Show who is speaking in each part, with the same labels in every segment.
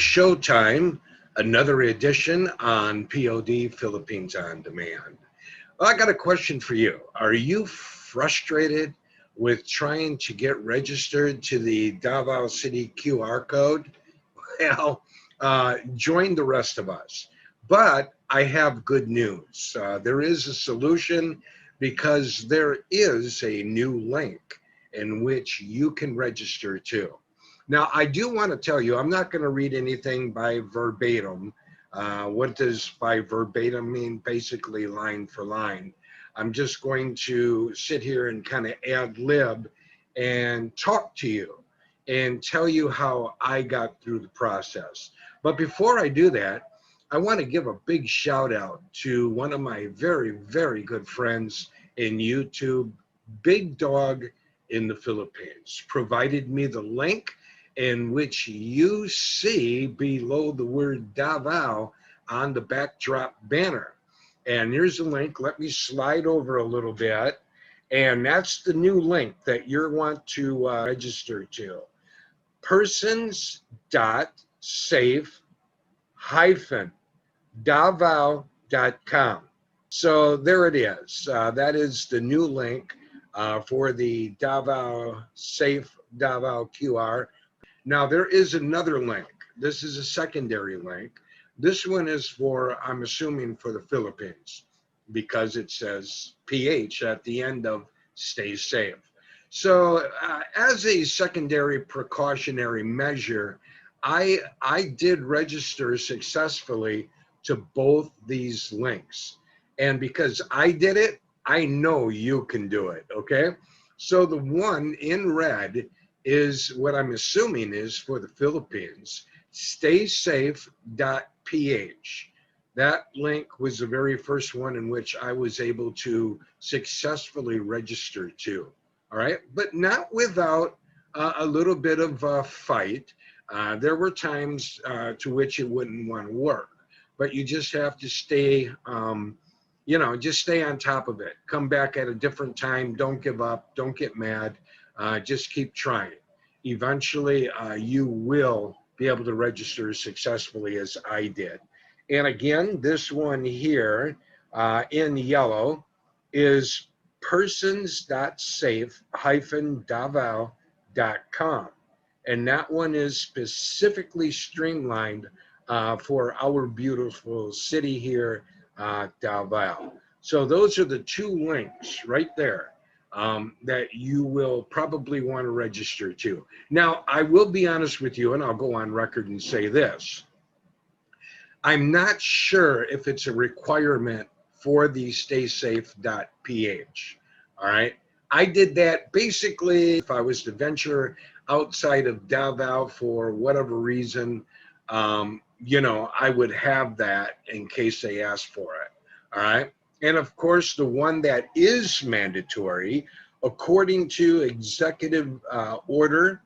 Speaker 1: showtime, another edition on POD Philippines on Demand. Well, I got a question for you. Are you frustrated with trying to get registered to the Davao City QR code? Well, join the rest of us. But I have good news. There is a solution because there is a new link in which you can register too. Now, I do want to tell you, I'm not going to read anything by verbatim. What does by verbatim mean? Basically, line for line. I'm just going to sit here and kind of ad lib and talk to you and tell you how I got through the process. But before I do that, I want to give a big shout out to one of my very, very good friends in YouTube, Big Dog in the Philippines, provided me the link in which you see below the word Davao on the backdrop banner. And here's the link. Let me slide over a little bit. And that's the new link that you want to register to. persons.safe-davao.com. So there it is. That is the new link for the Davao Safe Davao QR. Now there is another link. This is a secondary link. This one is for, I'm assuming, for the Philippines because it says PH at the end of stay safe. So as a secondary precautionary measure, I did register successfully to both these links. And because I did it, I know you can do it, okay? So the one in red is what I'm assuming is for the Philippines, staysafe.ph. That link was the very first one in which I was able to successfully register to, all right? But not without a little bit of a fight. There were times to which it wouldn't want to work, but you just have to stay, just stay on top of it. Come back at a different time. Don't give up. Don't get mad. Just keep trying. Eventually, you will be able to register successfully as I did. And again, this one here in yellow is persons.safe-davao.com. And that one is specifically streamlined for our beautiful city here, Davao. So those are the two links right there that you will probably want to register to. Now, I will be honest with you, and I'll go on record and say this. I'm not sure if it's a requirement for the staysafe.ph, all right? I did that basically if I was to venture outside of Davao for whatever reason, I would have that in case they asked for it, all right? And of course, the one that is mandatory, according to Executive Order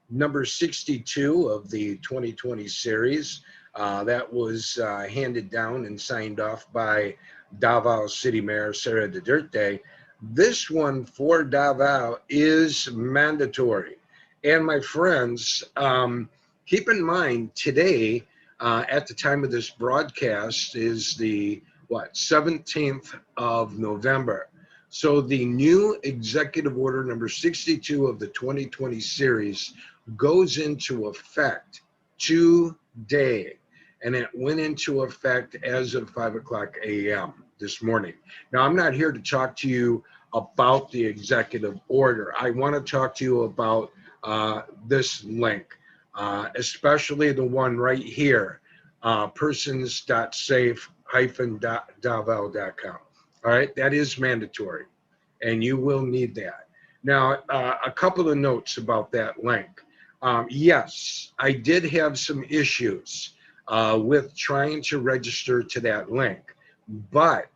Speaker 1: number 62 of the 2020 series, that was handed down and signed off by Davao City Mayor Sara Duterte. This one for Davao is mandatory. And my friends, keep in mind today, at the time of this broadcast, is the 17th of November. So the new Executive Order number 62 of the 2020 series goes into effect today. And it went into effect as of 5:00 a.m. this morning. Now, I'm not here to talk to you about the executive order. I want to talk to you about this link, especially the one right here, persons.safe-davao.com. All right, that is mandatory, and you will need that. Now, a couple of notes about that link. Yes, I did have some issues with trying to register to that link, but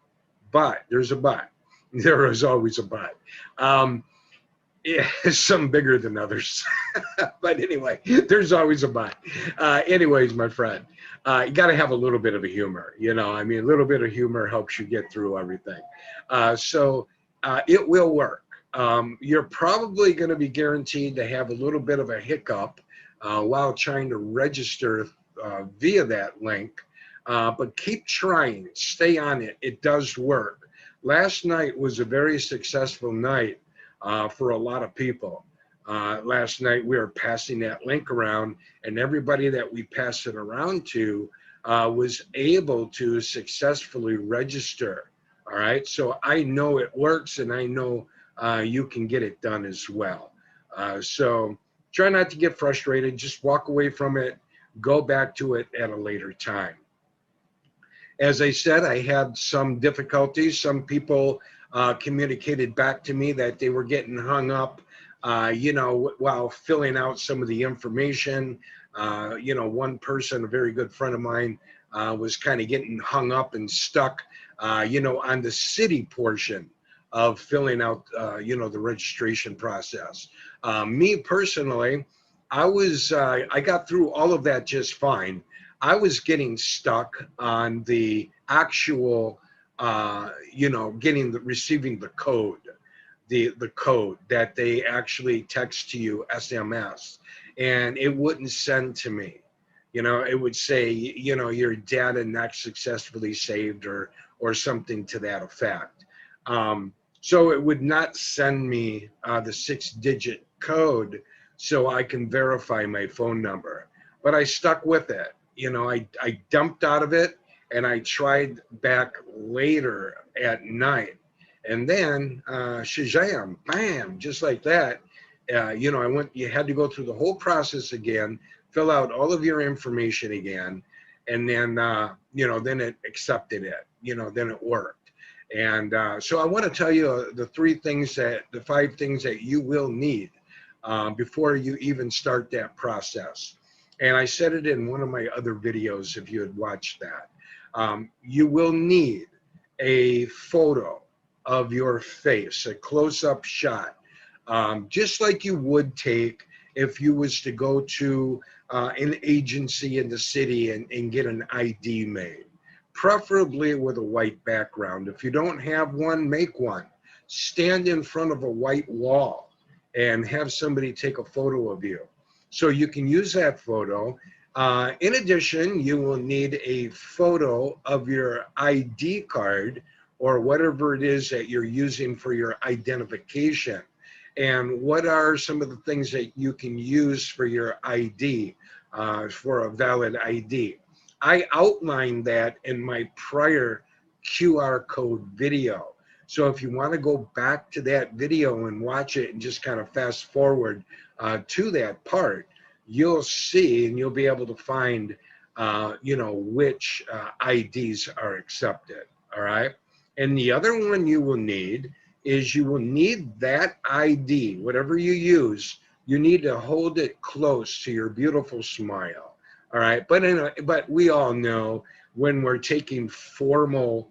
Speaker 1: there's a but. There is always a but. Some bigger than others. But anyway, there's always a but. Anyways, my friend, you got to have a little bit of a humor. A little bit of humor helps you get through everything. So it will work. You're probably going to be guaranteed to have a little bit of a hiccup while trying to register via that link. But keep trying, stay on it. It does work. Last night was a very successful night for a lot of people. Last night we were passing that link around, and everybody that we passed it around to was able to successfully register. All right, so I know it works, and I know you can get it done as well. So try not to get frustrated. Just walk away from it. Go back to it at a later time. As I said, I had some difficulties. Some people communicated back to me that they were getting hung up, while filling out some of the information. One person, a very good friend of mine, was kind of getting hung up and stuck, on the city portion of filling out, the registration process. Me personally, I got through all of that just fine. I was getting stuck on the actual, receiving the code, the code that they actually text to you, SMS, and it wouldn't send to me. It would say, your data not successfully saved, or something to that effect. So it would not send me the 6-digit code so I can verify my phone number. But I stuck with it. I dumped out of it, and I tried back later at night. And then, shazam, bam, just like that. You had to go through the whole process again, fill out all of your information again. And then, then it accepted it, then it worked. And so I want to tell you the 5 things that you will need before you even start that process. And I said it in one of my other videos, if you had watched that. You will need a photo of your face, a close-up shot, just like you would take if you was to go to an agency in the city and get an ID made, preferably with a white background. If you don't have one, make one. Stand in front of a white wall and have somebody take a photo of you. So you can use that photo. In addition, you will need a photo of your ID card, or whatever it is that you're using for your identification. And what are some of the things that you can use for your ID, for a valid ID? I outlined that in my prior QR code video. So if you want to go back to that video and watch it and just kind of fast forward to that part, you'll see, and you'll be able to find, which IDs are accepted. All right. And the other one you will need is you will need that ID, whatever you use, you need to hold it close to your beautiful smile. All right. But we all know when we're taking formal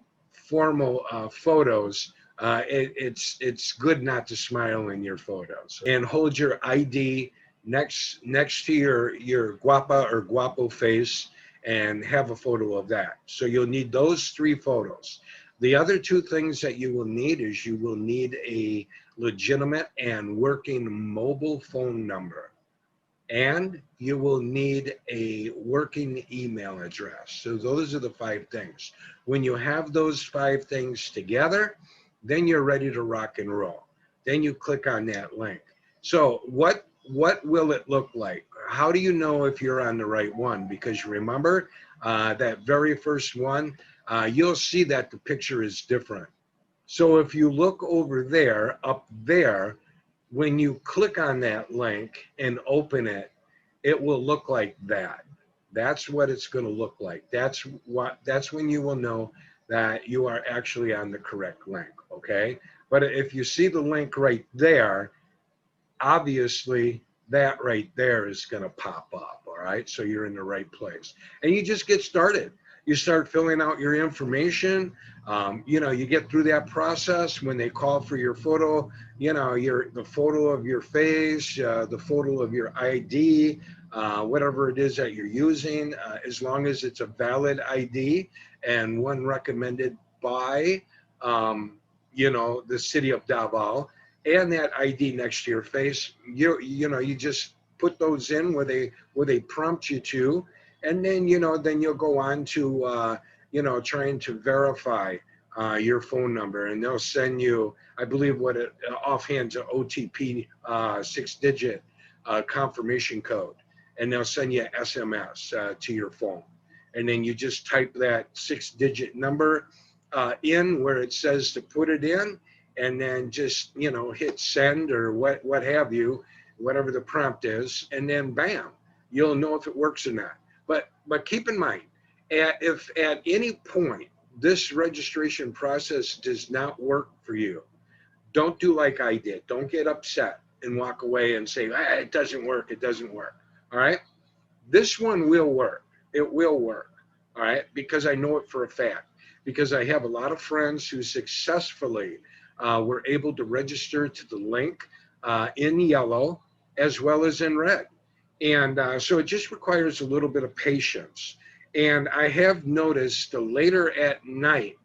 Speaker 1: photos, it's good not to smile in your photos. And hold your ID next to your guapa or guapo face, and have a photo of that. So you'll need those 3 photos. The other 2 things that you will need is you will need a legitimate and working mobile phone number, and you will need a working email address. So those are the 5 things. When you have those 5 things together, then you're ready to rock and roll. Then you click on that link. So what will it look like? How do you know if you're on the right one? Because remember, that very first one, you'll see that the picture is different. So if you look over there, up there, when you click on that link and open it, it will look like that. That's what it's going to look like. That's when you will know that you are actually on the correct link, okay? But if you see the link right there, obviously that right there is going to pop up. All right, so you're in the right place, and you just get started. You start filling out your information. You get through that process. When they call for your photo, the photo of your face, the photo of your ID, whatever it is that you're using, as long as it's a valid ID and one recommended by the city of Davao, and that ID next to your face, you just put those in where they prompt you to, And then, then you'll go on to, trying to verify your phone number, and they'll send you, I believe, what it offhand's an OTP 6-digit confirmation code, and they'll send you SMS to your phone, and then you just type that 6-digit number in where it says to put it in, and then just hit send or what have you, whatever the prompt is, and then bam, you'll know if it works or not. But keep in mind, if at any point this registration process does not work for you, don't do like I did. Don't get upset and walk away and say, it doesn't work, it doesn't work. All right? This one will work. It will work. All right? Because I know it for a fact. Because I have a lot of friends who successfully were able to register to the link in yellow as well as in red. And so it just requires a little bit of patience. And I have noticed the later at night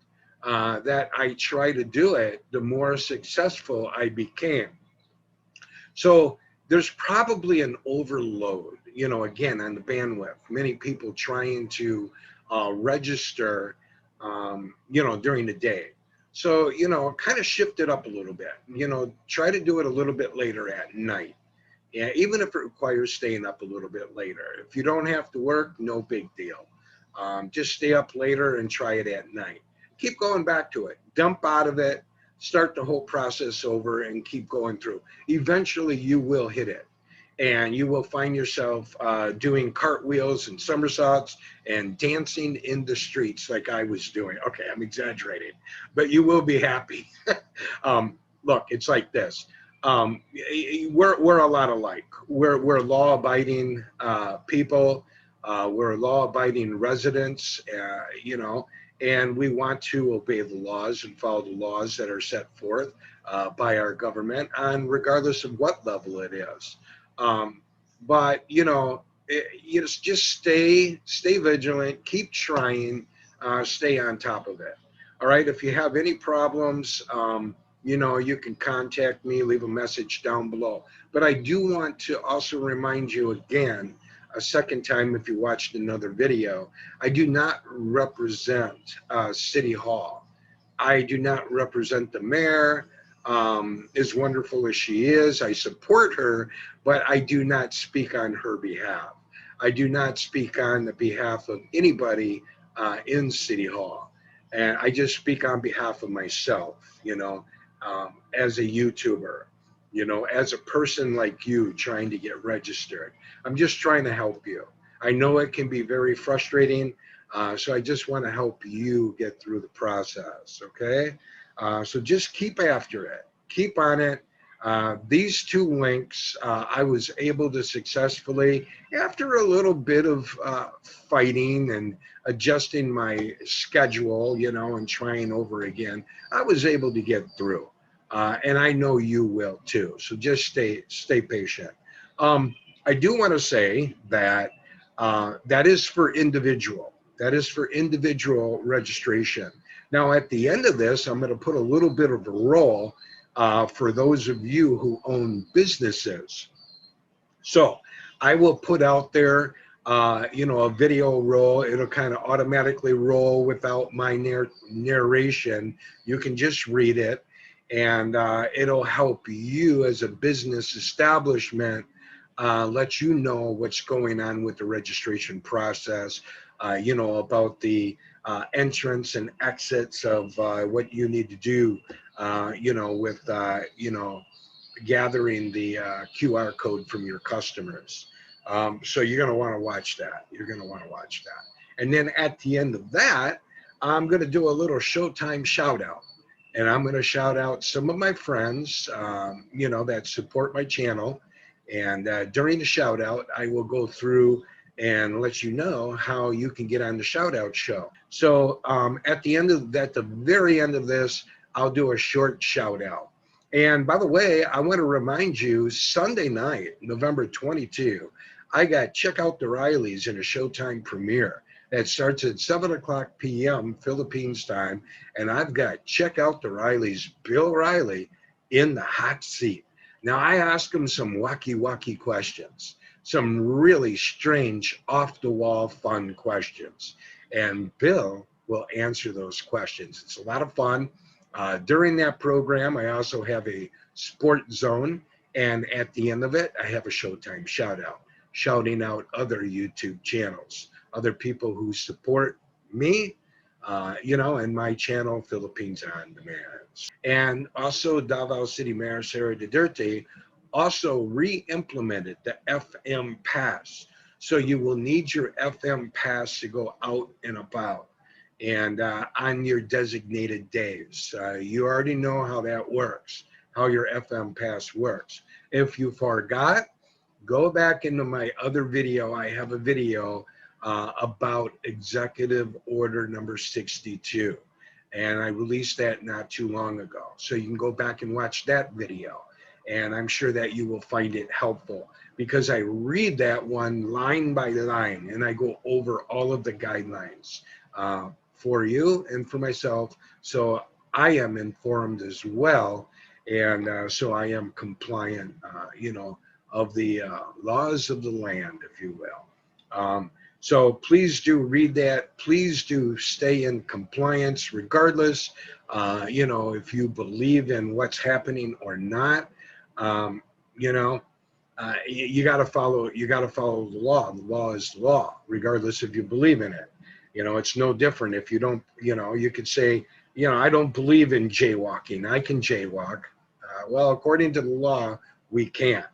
Speaker 1: that I try to do it, the more successful I became. So there's probably an overload, again, on the bandwidth. Many people trying to register, during the day. So, kind of shift it up a little bit, try to do it a little bit later at night. Yeah, even if it requires staying up a little bit later. If you don't have to work, no big deal. Just stay up later and try it at night. Keep going back to it. Dump out of it. Start the whole process over and keep going through. Eventually, you will hit it. And you will find yourself doing cartwheels and somersaults and dancing in the streets like I was doing. Okay, I'm exaggerating. But you will be happy. Look, it's like this. We're a lot alike. We're law-abiding people. We're law-abiding residents, and we want to obey the laws and follow the laws that are set forth by our government, on regardless of what level it is. But just stay vigilant, keep trying, stay on top of it. All right. If you have any problems, you can contact me, leave a message down below. But I do want to also remind you again, a second time, if you watched another video, I do not represent City Hall. I do not represent the mayor. As wonderful as she is, I support her, but I do not speak on her behalf. I do not speak on the behalf of anybody in City Hall. And I just speak on behalf of myself, as a YouTuber, as a person like you trying to get registered. I'm just trying to help you. I know it can be very frustrating, so I just want to help you get through the process, okay? So just keep after it. Keep on it. These two links, I was able to successfully, after a little bit of fighting and adjusting my schedule, and trying over again, I was able to get through. And I know you will too. So just stay patient. I do want to say that that is for individual. That is for individual registration. Now, at the end of this, I'm going to put a little bit of a roll for those of you who own businesses. So I will put out there, a video roll. It'll kind of automatically roll without my narration. You can just read it, and it'll help you as a business establishment let you know what's going on with the registration process, about the entrance and exits of what you need to do, with, gathering the QR code from your customers. So you're going to want to watch that. You're going to want to watch that. And then at the end of that, I'm going to do a little Showtime shout out. And I'm going to shout out some of my friends, that support my channel. And during the shout out, I will go through and let you know how you can get on the shout out show. So at the very end of this, I'll do a short shout out. And by the way, I want to remind you, Sunday night, November 22, I got Check Out the Rileys in a Showtime premiere. That starts at 7:00 p.m. Philippines time. And I've got Check Out the Rileys, Bill Riley, in the hot seat. Now, I ask him some wacky questions. some really strange, off-the-wall, fun questions. And Bill will answer those questions. It's a lot of fun. During that program, I also have a sport zone. And at the end of it, I have a Showtime shout out, shouting out other YouTube channels, other people who support me, and my channel, Philippines on Demand. And also Davao City Mayor Sara Duterte also re-implemented the FM pass. So you will need your FM pass to go out and about and on your designated days. You already know how that works, how your FM pass works. If you forgot, go back into my other video. I have a video about Executive Order number 62. And I released that not too long ago. So you can go back and watch that video. And I'm sure that you will find it helpful because I read that one line by line and I go over all of the guidelines for you and for myself. So I am informed as well. And so I am compliant, of the laws of the land, if you will. So please do read that. Please do stay in compliance regardless, if you believe in what's happening or not. You got to follow the law. The law is the law, regardless if you believe in it. It's no different if you don't, you could say, I don't believe in jaywalking. I can jaywalk. Well, according to the law, we can't,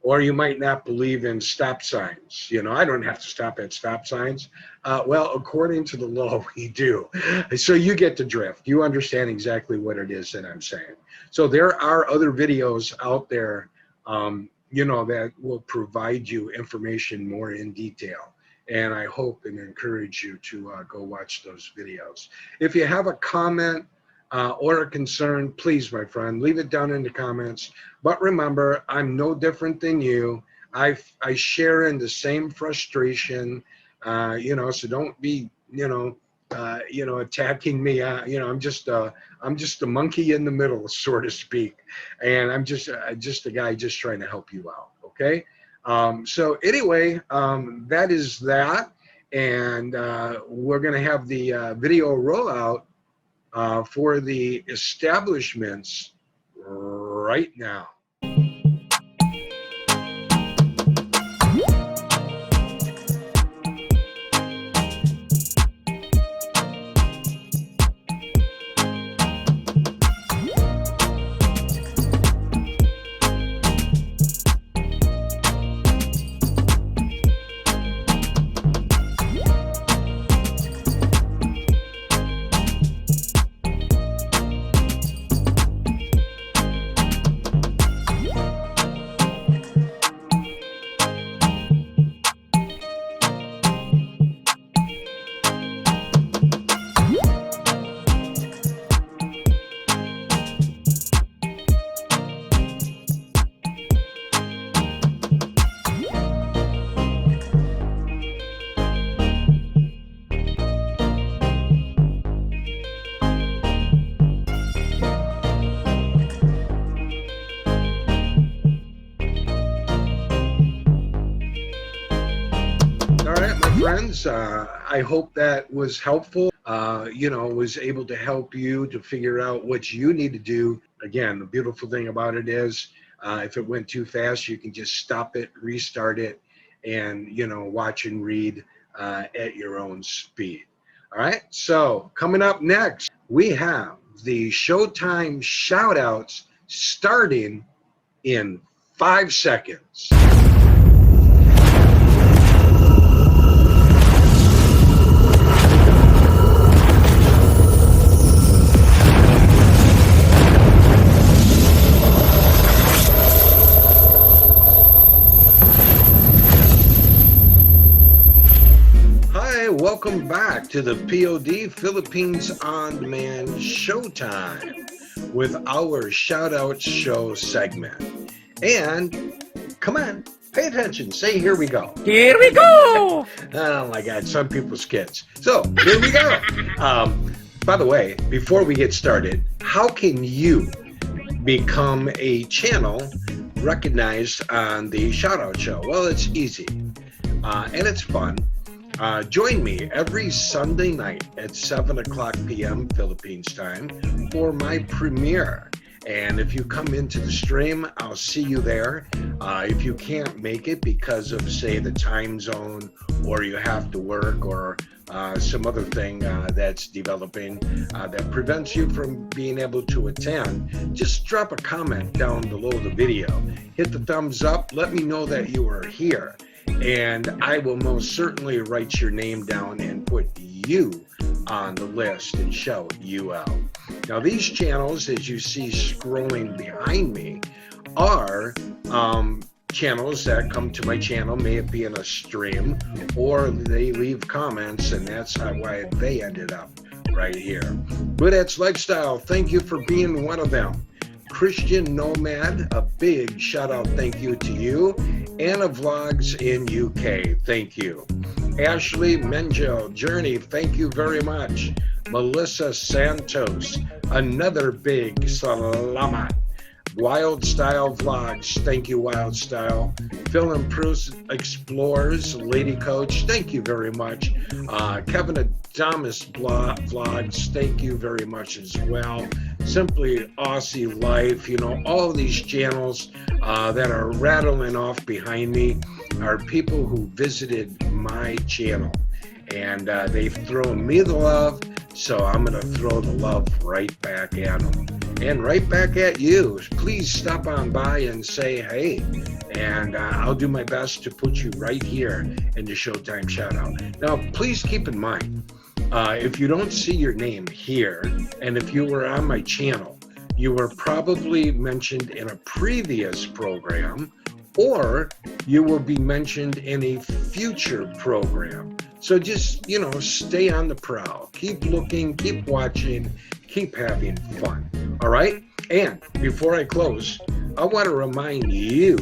Speaker 1: or you might not believe in stop signs. I don't have to stop at stop signs. Well, according to the law, we do. So you get the drift. You understand exactly what it is that I'm saying. So there are other videos out there, that will provide you information more in detail. And I hope and encourage you to go watch those videos. If you have a comment or a concern, please, my friend, leave it down in the comments. But remember, I'm no different than you. I share in the same frustration, so don't be, attacking me. I'm just a monkey in the middle, so to speak. And I'm just a guy just trying to help you out. Okay. So anyway, that is that. And we're going to have the video rollout for the establishments right now. Friends, I hope that was helpful, was able to help you to figure out what you need to do. Again, the beautiful thing about it is if it went too fast, you can just stop it, restart it, and, watch and read at your own speed. All right. So coming up next, we have the Showtime shout outs starting in 5 seconds. Welcome back to the POD Philippines On Demand Showtime with our shout out show segment. And come on, pay attention. Say, here we go.
Speaker 2: Here we go.
Speaker 1: Oh my God, some people's kids. So here we go. By the way, before we get started, how can you become a channel recognized on the shout out show? Well, it's easy and it's fun. Join me every Sunday night at 7 o'clock p.m. Philippines time for my premiere. And if you come into the stream, I'll see you there. If you can't make it because of, say, the time zone, or you have to work, or some other thing that's developing that prevents you from being able to attend, just drop a comment down below the video. Hit the thumbs up. Let me know that you are here. And I will most certainly write your name down and put you on the list and shout you out. Now, these channels, as you see scrolling behind me, are channels that come to my channel, may it be in a stream, or they leave comments, and that's why they ended up right here. Buddhat's Lifestyle, thank you for being one of them. Christian Nomad, a big shout out thank you to you. Anna Vlogs in UK, thank you. Ashley Menjo, Journey, thank you very much. Melissa Santos, another big salamat. Wild Style Vlogs, thank you, Wild Style. Phil and Bruce Explores, Lady Coach, thank you very much. Kevin Adamus Vlogs, thank you very much as well. Simply Aussie Life, you know, all of these channels that are rattling off behind me are people who visited my channel, and they've thrown me the love, so I'm going to throw the love right back at them. And right back at you. Please stop on by and say hey, and I'll do my best to put you right here in the Showtime shout out. Now, please keep in mind, if you don't see your name here, and if you were on my channel, you were probably mentioned in a previous program, or you will be mentioned in a future program. So just, you know, stay on the prowl. Keep looking, keep watching, keep having fun. All right? And before I close, I want to remind you,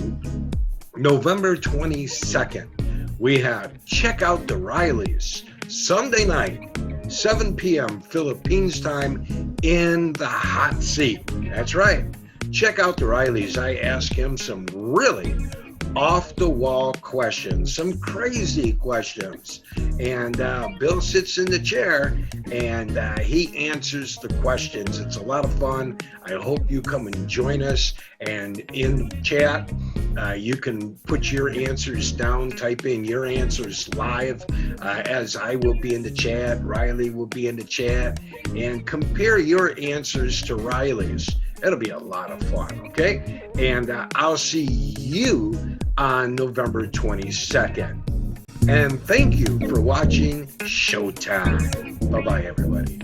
Speaker 1: November 22nd, we have Check Out the Rileys, Sunday night, 7 p.m. Philippines time, in the hot seat. That's right. Check out the Rileys. I ask him some really off-the-wall questions, some crazy questions. And Bill sits in the chair and he answers the questions. It's a lot of fun. I hope you come and join us. And in chat, you can put your answers down, type in your answers live, as I will be in the chat, Riley will be in the chat, and compare your answers to Riley's. It'll be a lot of fun, okay? And I'll see you on November 22nd. And thank you for watching Showtime. Bye-bye, everybody.